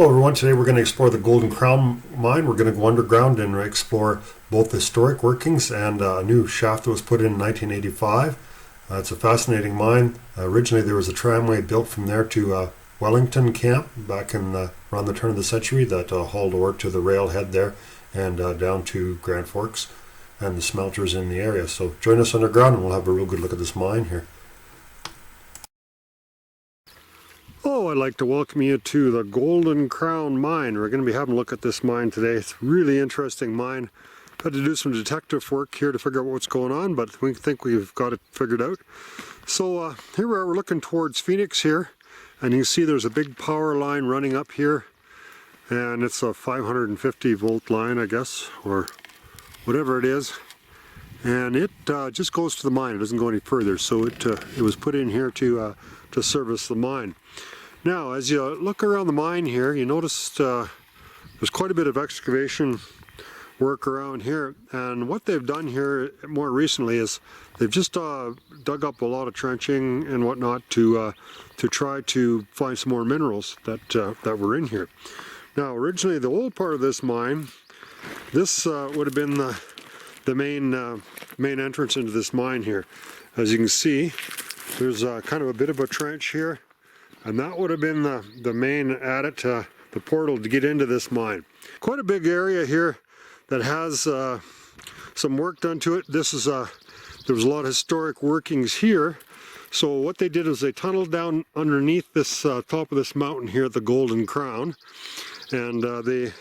Hello everyone, today we're going to explore the Golden Crown mine. We're going to go underground and explore both the historic workings and a new shaft that was put in 1985. It's a fascinating mine. Originally there was a tramway built from there to Wellington Camp back in around the turn of the century that hauled ore to the railhead there and down to Grand Forks and the smelters in the area. So join us underground and we'll have a real good look at this mine here. Oh, I'd like to welcome you to the Golden Crown mine. We're going to be having a look at this mine today. It's a really interesting mine. Had to do some detective work here to figure out what's going on, but we think we've got it figured out. So here we are, we're looking towards Phoenix here, and you can see there's a big power line running up here, and it's a 550 volt line, I guess, or whatever it is. And it just goes to the mine. It doesn't go any further, so it was put in here to service the mine. Now, as you look around the mine here, you notice there's quite a bit of excavation work around here, and what they've done here more recently is they've just dug up a lot of trenching and whatnot to try to find some more minerals that were in here. Now, originally the old part of this mine, this would have been the main entrance into this mine here. As you can see, there's kind of a bit of a trench here, and that would have been the main adit, the portal to get into this mine. Quite a big area here that has some work done to it. This is there was a lot of historic workings here. So what they did is they tunneled down underneath this top of this mountain here at the Golden Crown, and they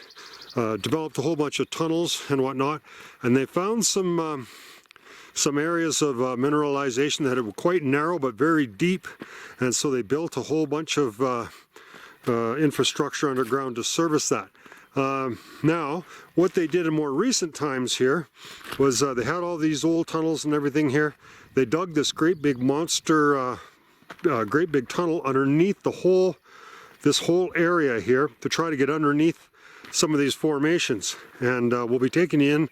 developed a whole bunch of tunnels and whatnot, and they found some areas of mineralization that were quite narrow but very deep, and so they built a whole bunch of infrastructure underground to service that. Now, what they did in more recent times here was they had all these old tunnels and everything here. They dug this great big monster, great big tunnel underneath this whole area here to try to get underneath some of these formations, and we'll be taking you in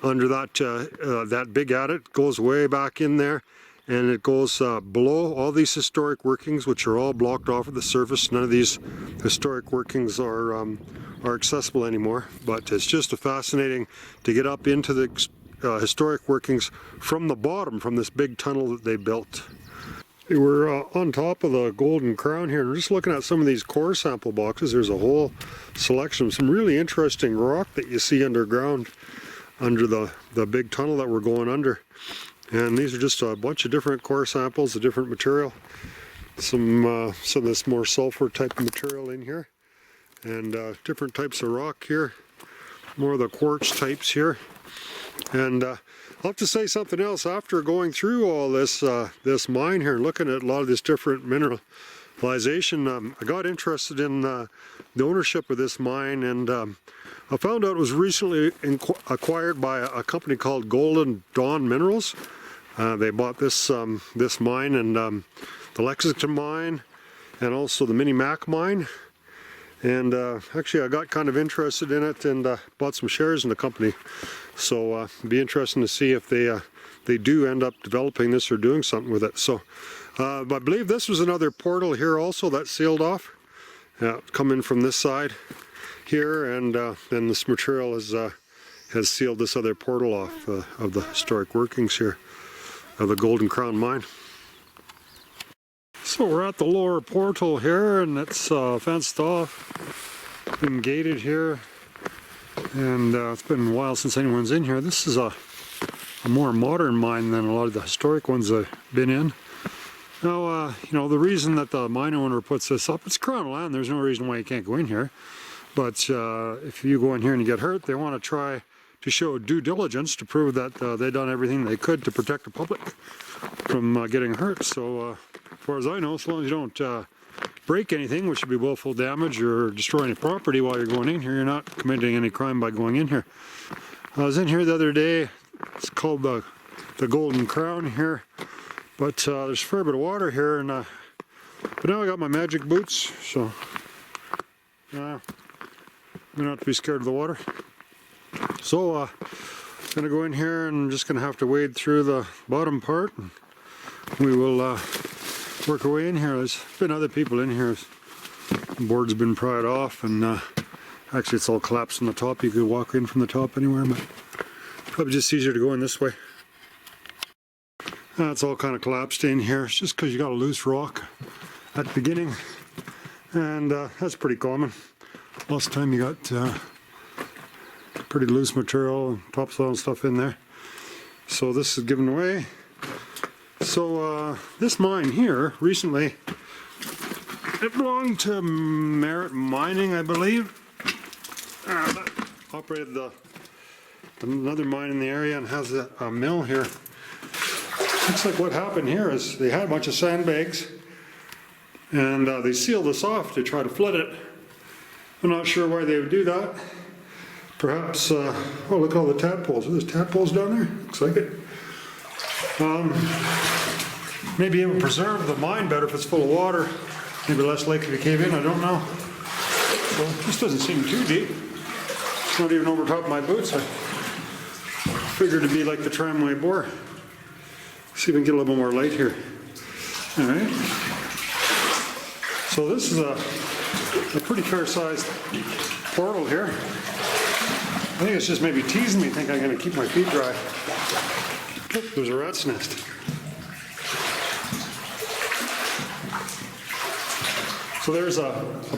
under that big adit. Goes way back in there, and it goes below all these historic workings, which are all blocked off at the surface. None of these historic workings are accessible anymore, but it's just fascinating to get up into the historic workings from the bottom, from this big tunnel that they built. We're on top of the Golden Crown here, and we're just looking at some of these core sample boxes. There's a whole selection of some really interesting rock that you see underground under the big tunnel that we're going under. And these are just a bunch of different core samples of different material. Some of this more sulfur type of material in here, and different types of rock here, more of the quartz types here. And I'll have to say something else. After going through all this mine here and looking at a lot of this different mineralization, I got interested in the ownership of this mine, and I found out it was recently acquired by a company called Golden Dawn Minerals. They bought this mine and the Lexington mine, and also the Mini Mac mine. And actually I got kind of interested in it and bought some shares in the company. So it'd be interesting to see if they do end up developing this or doing something with it. So I believe this was another portal here also that sealed off. Come in from this side here, and then this material has sealed this other portal off of the historic workings here of the Golden Crown mine. So we're at the lower portal here, and it's fenced off and gated here, and it's been a while since anyone's in here. This is a more modern mine than a lot of the historic ones I've been in. Now, you know, the reason that the mine owner puts this up, it's Crown land. There's no reason why you can't go in here. But if you go in here and you get hurt, they want to try to show due diligence to prove that they've done everything they could to protect the public from getting hurt. So as far as I know, as long as you don't break anything, which would be willful damage or destroy any property while you're going in here, you're not committing any crime by going in here. I was in here the other day. It's called the Golden Crown here, but there's a fair bit of water here, and but now I got my magic boots, so I'm not have to be scared of the water. So I'm gonna go in here and I'm just gonna have to wade through the bottom part, and we will work our way in here. There's been other people in here The board's been pried off, and actually it's all collapsed on the top. You could walk in from the top anywhere, but probably just easier to go in this way. It's all kind of collapsed in here. It's just because you got a loose rock at the beginning, and that's pretty common. Most of the time you got pretty loose material and topsoil and stuff in there. So this is given away. So this mine here recently, it belonged to Merit Mining, I believe. That operated another mine in the area and has a mill here. Looks like what happened here is they had a bunch of sandbags and they sealed this off to try to flood it. I'm not sure why they would do that. Perhaps, oh, look at all the tadpoles. Are there tadpoles down there? Looks like it. Maybe it would preserve the mine better if it's full of water. Maybe less likely to cave in, I don't know. Well, this doesn't seem too deep. It's not even over top of my boots. I figured it'd be like the tramway bore. See if we can get a little bit more light here. All right. So this is a pretty fair-sized portal here. I think it's just maybe teasing me, think I'm going to keep my feet dry. Look, there's a rat's nest. So there's a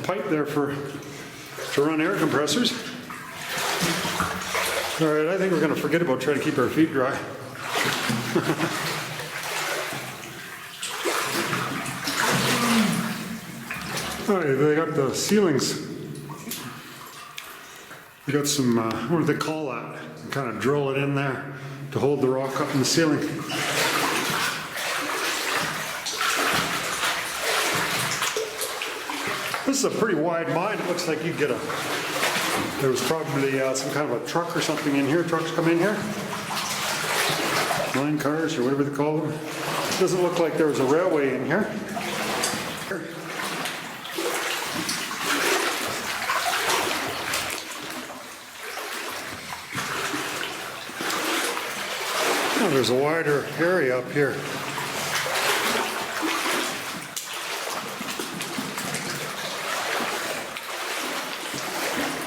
pipe there to run air compressors. All right, I think we're going to forget about trying to keep our feet dry. All right, they got the ceilings. They got some, what do they call that? Kind of drill it in there to hold the rock up in the ceiling. This is a pretty wide mine. It looks like you'd get there was probably some kind of a truck or something in here. Trucks come in here. Line cars or whatever they call them. It doesn't look like there was a railway in here. Oh, there's a wider area up here.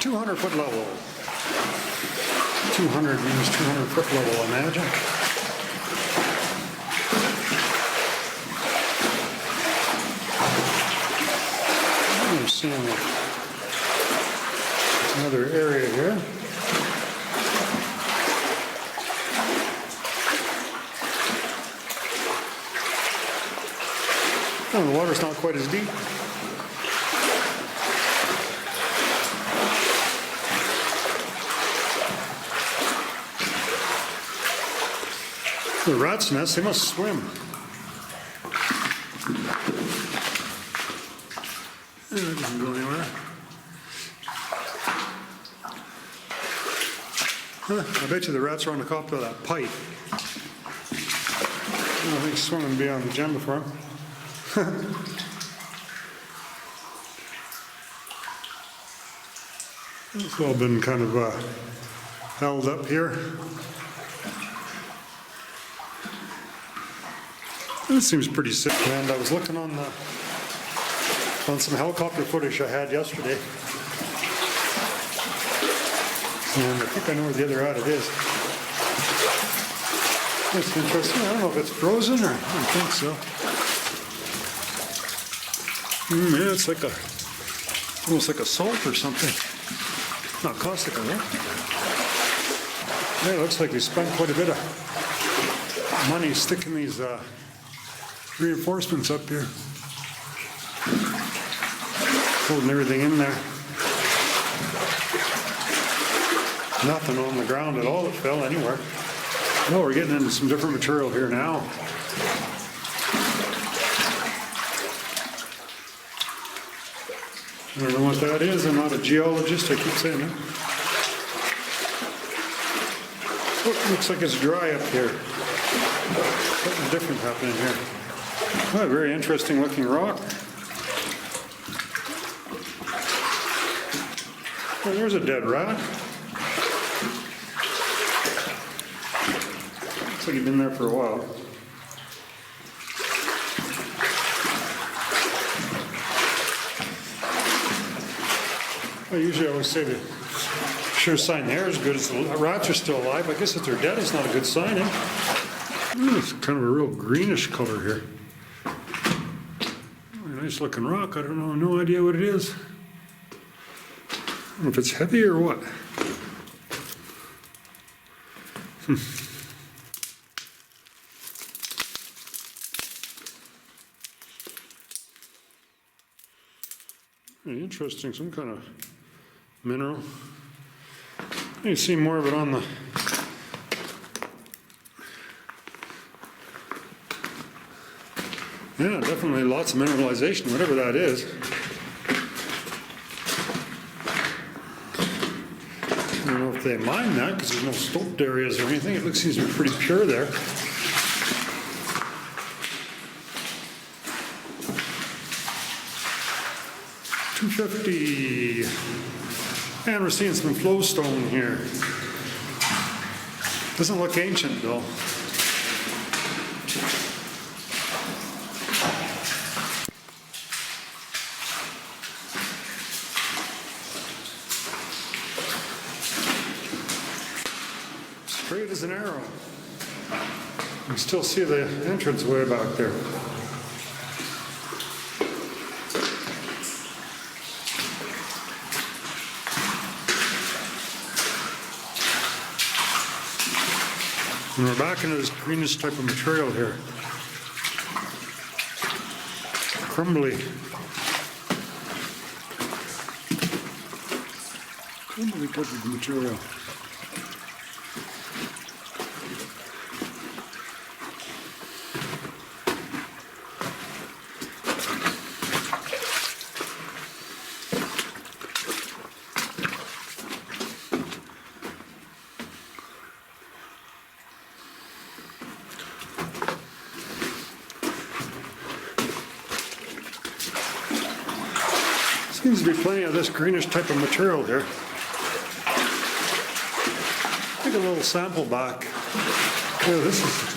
.200-foot level. 200 means 200-foot level, imagine. I'm seeing another area here. Oh, the water's not quite as deep. The rat's nest, they must swim. It doesn't go anywhere. I bet you the rats are on the top of that pipe. I think swimming would be on the agenda for them. It's all been kind of held up here. It seems pretty sick. And I was looking on some helicopter footage I had yesterday, and I think I know where the other adit is. That's interesting. I don't know if it's frozen or I don't think so. Yeah, it's like almost like a salt or something. Not caustic, I think. Yeah, it looks like they spent quite a bit of money sticking these reinforcements up here. Holding everything in there. Nothing on the ground at all that fell anywhere. Oh, we're getting into some different material here now. I don't know what that is. I'm not a geologist. I keep saying that. Oh, looks like it's dry up here. Something different happening here. Oh, a very interesting looking rock. Oh, there's a dead rat. Looks like he's been there for a while. Well, usually I always say the sure sign there is good as the rats are still alive. I guess if they're dead, it's not a good sign, eh? It's kind of a real greenish color here. Nice looking rock. I don't know, no idea what it is. I don't know if it's heavy or what. Interesting, some kind of mineral. You see more of it on the yeah, definitely lots of mineralization, whatever that is. I don't know if they mine that because there's no stoped areas or anything. It seems to be pretty pure there. $250. And we're seeing some flowstone here. Doesn't look ancient though. Straight as an arrow. You can still see the entrance way back there. And we're back into this greenish type of material here. Crumbly type of material. Seems to be plenty of this greenish type of material here. Take a little sample back. Yeah, this is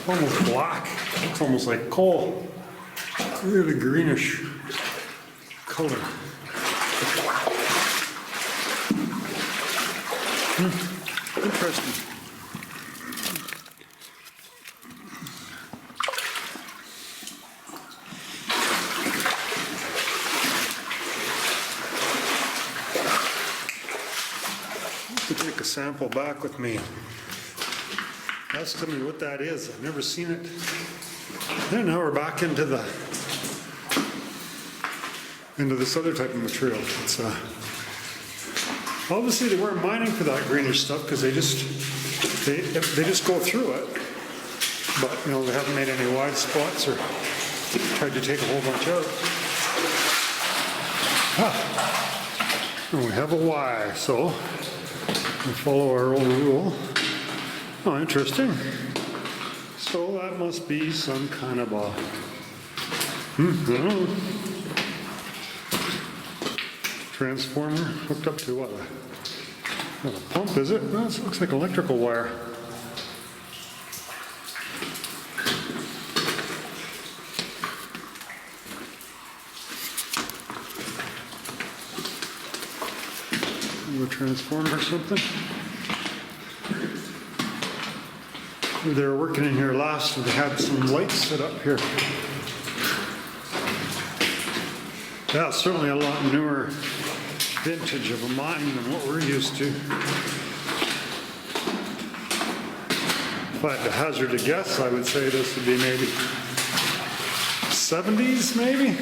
almost black. It's almost like coal. Really greenish color. Interesting. To take a sample back with me. Ask me what that is. I've never seen it. And now we're back into this other type of material. It's obviously they weren't mining for that greenish stuff because they just go through it. But you know, they haven't made any wide spots or tried to take a whole bunch out. And we have a Y, so we follow our old rule. Oh, interesting. So that must be some kind of a, I don't know, transformer hooked up to what? Not a pump, is it? No, it looks like electrical wire. A transformer or something. They were working in here last and they had some lights set up here. Yeah, certainly a lot newer vintage of a mine than what we're used to. If I had to hazard a guess, I would say this would be maybe 70s, maybe?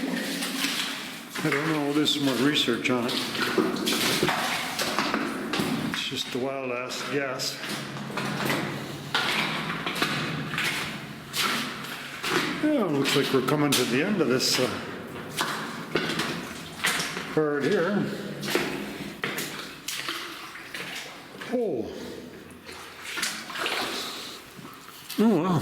I don't know, we'll do some more research on it. It's just a wild ass guess. Yeah, looks like we're coming to the end of this part here. Oh. Oh, wow.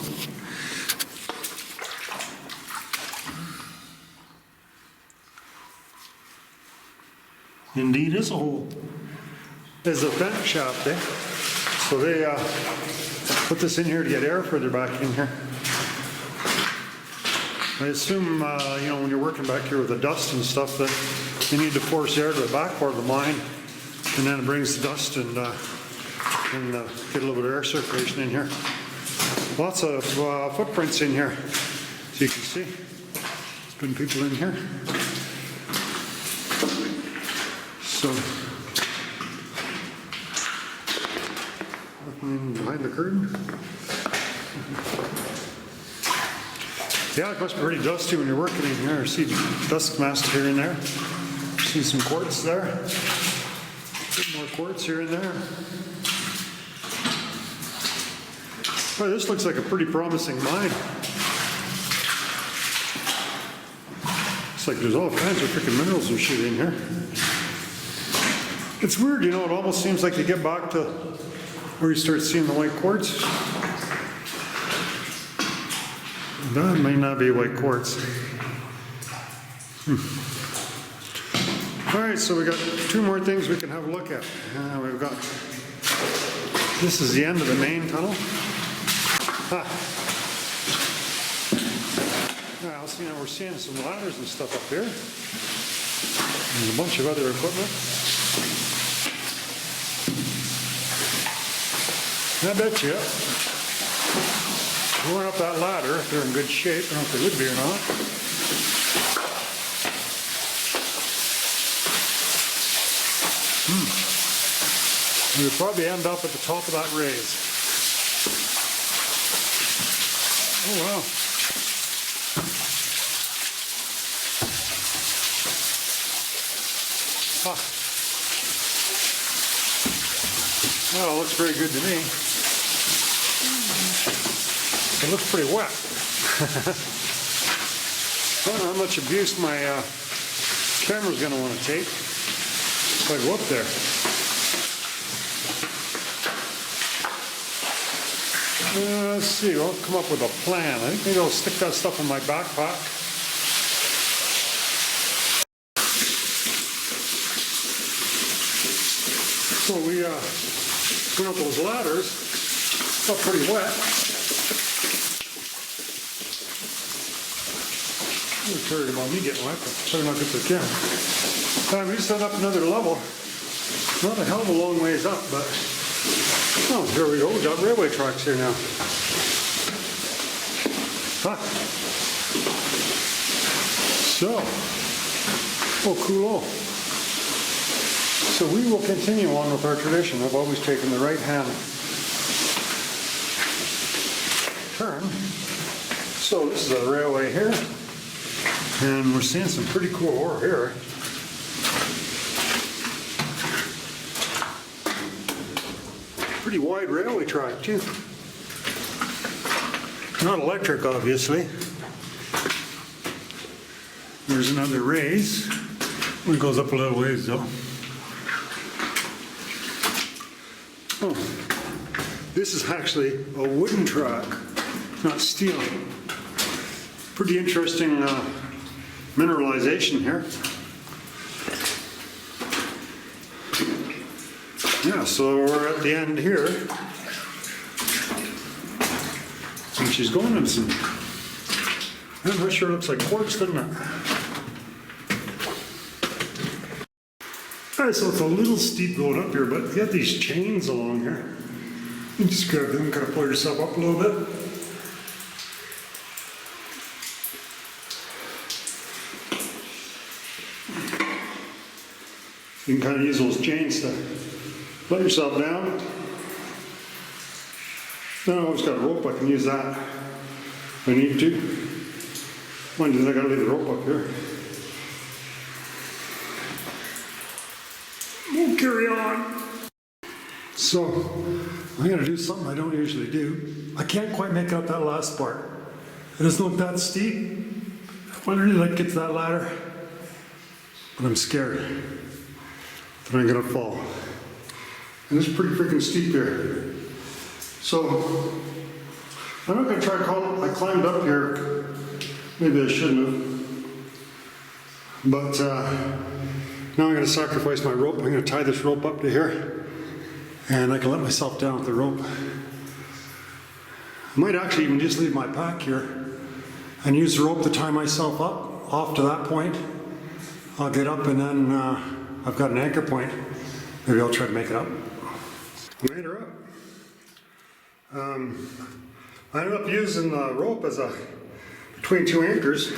Indeed is a hole. There's a vent shaft there. So they put this in here to get air further back in here. I assume, you know, when you're working back here with the dust and stuff, that you need to force air to the back part of the mine, and then it brings the dust and get a little bit of air circulation in here. Lots of footprints in here, as you can see. There's been people in here. So, nothing behind the curtain. Yeah, it must be pretty dusty when you're working in here. I see dust mask here and there. See some quartz there. A bit more quartz here and there. Oh, this looks like a pretty promising mine. Looks like there's all kinds of freaking minerals and shit in here. It's weird, you know, it almost seems like you get back to where you start seeing the white quartz. That may not be white quartz. All right, so we got two more things we can have a look at. We've got, this is the end of the main tunnel. Well, see, now we're seeing some ladders and stuff up here. And a bunch of other equipment. I bet you, going up that ladder, if they're in good shape, I don't know if they would be or not. We would probably end up at the top of that raise. Oh wow. Well, it looks very good to me. It looks pretty wet. I don't know how much abuse my camera's going to want to take if I go up there. Let's see, I'll come up with a plan. I think maybe I'll stick that stuff in my backpack. So we went up those ladders. Got pretty wet. I'm worried about me getting wet, but better not get the camera. We just went up another level. Not a hell of a long ways up, but oh, here we go. We got railway tracks here now. So, oh, cool. So we will continue on with our tradition of always taking the right hand turn. So this is a railway here, and we're seeing some pretty cool ore here. Pretty wide railway track too. Not electric, obviously. There's another raise. It goes up a little ways though. Oh, this is actually a wooden track, not steel. Pretty interesting mineralization here. Yeah, so we're at the end here. And she's going in some, I'm not sure, it looks like quartz, doesn't it? Alright, so it's a little steep going up here, but you got these chains along here. You just grab them, kind of pull yourself up a little bit. You can kind of use those chains to let yourself down. Then I've always got a rope, I can use that if I need to. Mind you, I gotta leave the rope up here. We'll carry on. So, I'm gonna do something I don't usually do. I can't quite make out that last part. It doesn't look that steep. I wonder if I can get to that ladder. But I'm scared that I'm gonna fall. And it's pretty freaking steep here. So, I'm not gonna try to call it. I climbed up here. Maybe I shouldn't have. But now I'm gonna sacrifice my rope. I'm gonna tie this rope up to here. And I can let myself down with the rope. I might actually even just leave my pack here and use the rope to tie myself up off to that point. I'll get up and then I've got an anchor point. Maybe I'll try to make it up. I made her up. I ended up using the rope as between two anchors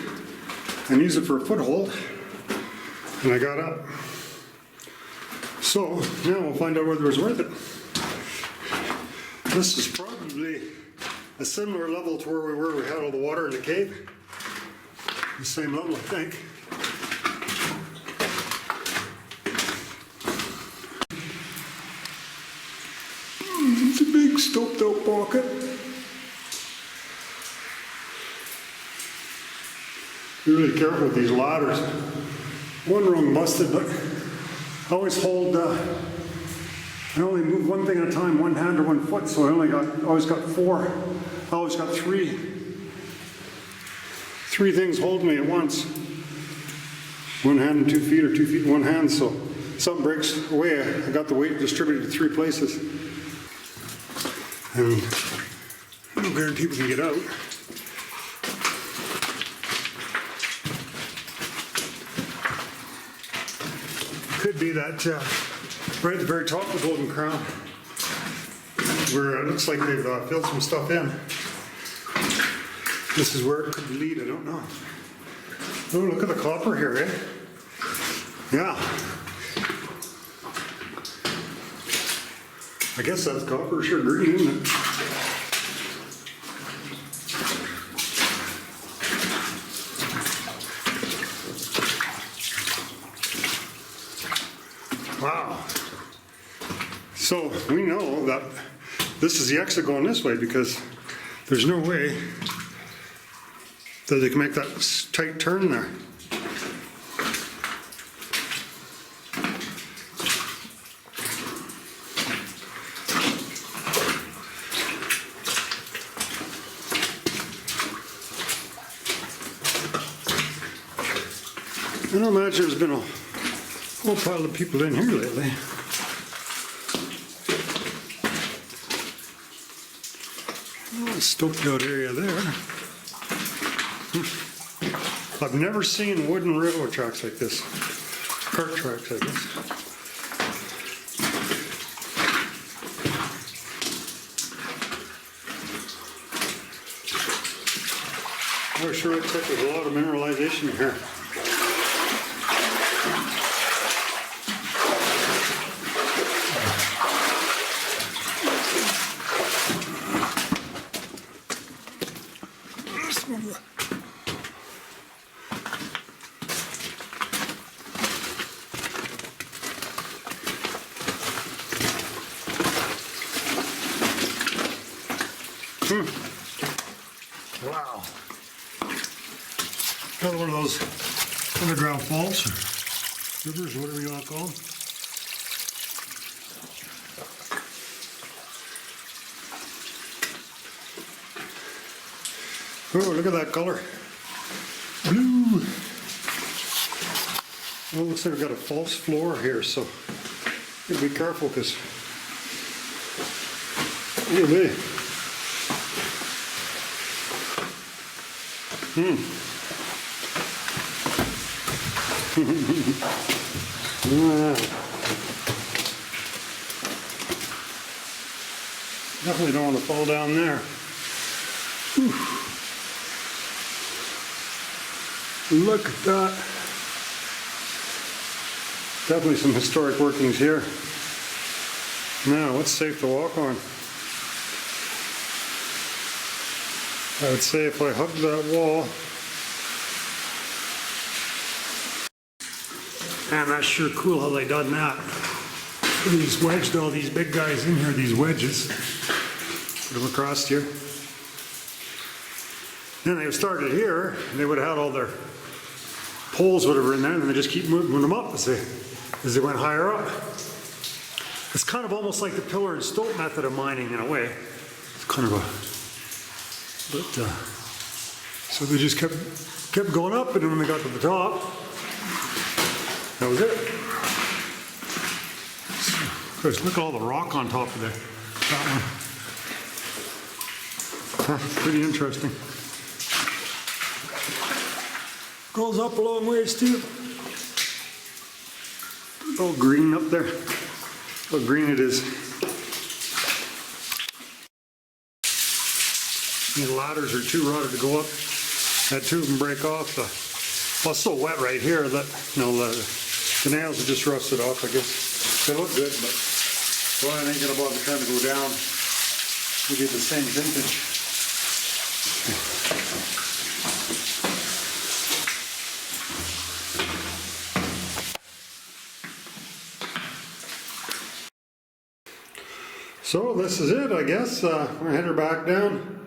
and use it for a foothold, and I got up. So now we'll find out whether it was worth it. This is probably a similar level to where we were. We had all the water in the cave. The same level, I think. It's a big stoked out pocket. Be really careful with these ladders. One rung busted, but I always hold, I only move one thing at a time, one hand or one foot, so I always got four. I always got three things holding me at once. One hand and 2 feet, or 2 feet and one hand, so if something breaks away, I got the weight distributed to 3 places. And no guarantee we can get out. Could be that right at the very top of the Golden Crown, where it looks like they've filled some stuff in. This is where it could lead, I don't know. Oh, look at the copper here, eh? Yeah. I guess that's copper, sure green, isn't it? Wow. So we know that this is the exit going this way, because there's no way that they can make that tight turn there. I don't imagine there's been a whole pile of people in here lately. Oh, stoked out area there. I've never seen wooden railroad tracks like this. Cart tracks, I guess. Oh, sure looks like there's a lot of mineralization here. Wow. Another one of those underground faults, or rivers, or whatever you want to call them. Oh, look at that color. Blue. Well, it looks like we've got a false floor here, so you gotta be careful, because look at me. Definitely don't want to fall down there. Whew. Look at that. Definitely some historic workings here. Now, what's safe to walk on? I would say if I hug that wall. Man, that's sure cool how they done that. These wedged all these big guys in here, these wedges. Put them across here. Then they started here, and they would have had all their poles, whatever, in there, and they just keep moving them up as they went higher up. It's kind of almost like the pillar and stope method of mining in a way. It's kind of so they just kept going up, and then when they got to the top, that was it. Of course, look at all the rock on top of that one. Pretty interesting. Goes up a long ways too. Oh, green up there. How green it is. These ladders are too rotted to go up. Had two of them break off. Well, it's so wet right here that the nails are just rusted off, I guess. They look good, but so I'm thinking about trying to go down. We did the same vintage. So this is it, I guess. We're gonna head her back down.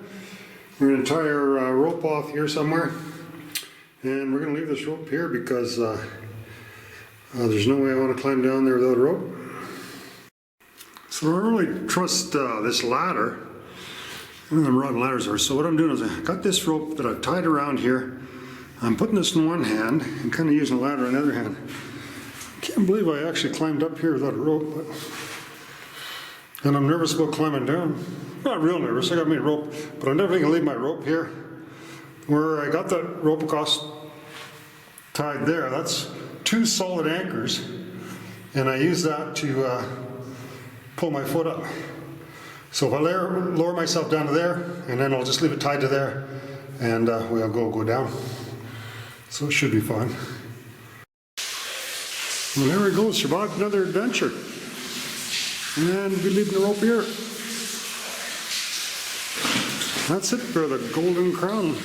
We're gonna tie our rope off here somewhere, and we're gonna leave this rope here because there's no way I want to climb down there without a rope. So I don't really trust this ladder. One of them rotten ladders are. So what I'm doing is I got this rope that I've tied around here. I'm putting this in one hand and kind of using the ladder in the other hand. I can't believe I actually climbed up here without a rope. And I'm nervous about climbing down. Not real nervous, I got my rope, but I'm never gonna leave my rope here. Where I got that rope across tied there, that's 2 solid anchors, and I use that to pull my foot up. So if I lower myself down to there, and then I'll just leave it tied to there, and we'll go down. So it should be fun. Well, there we go, survived another adventure. And we'll be leaving the rope here. That's it for the Golden Crown.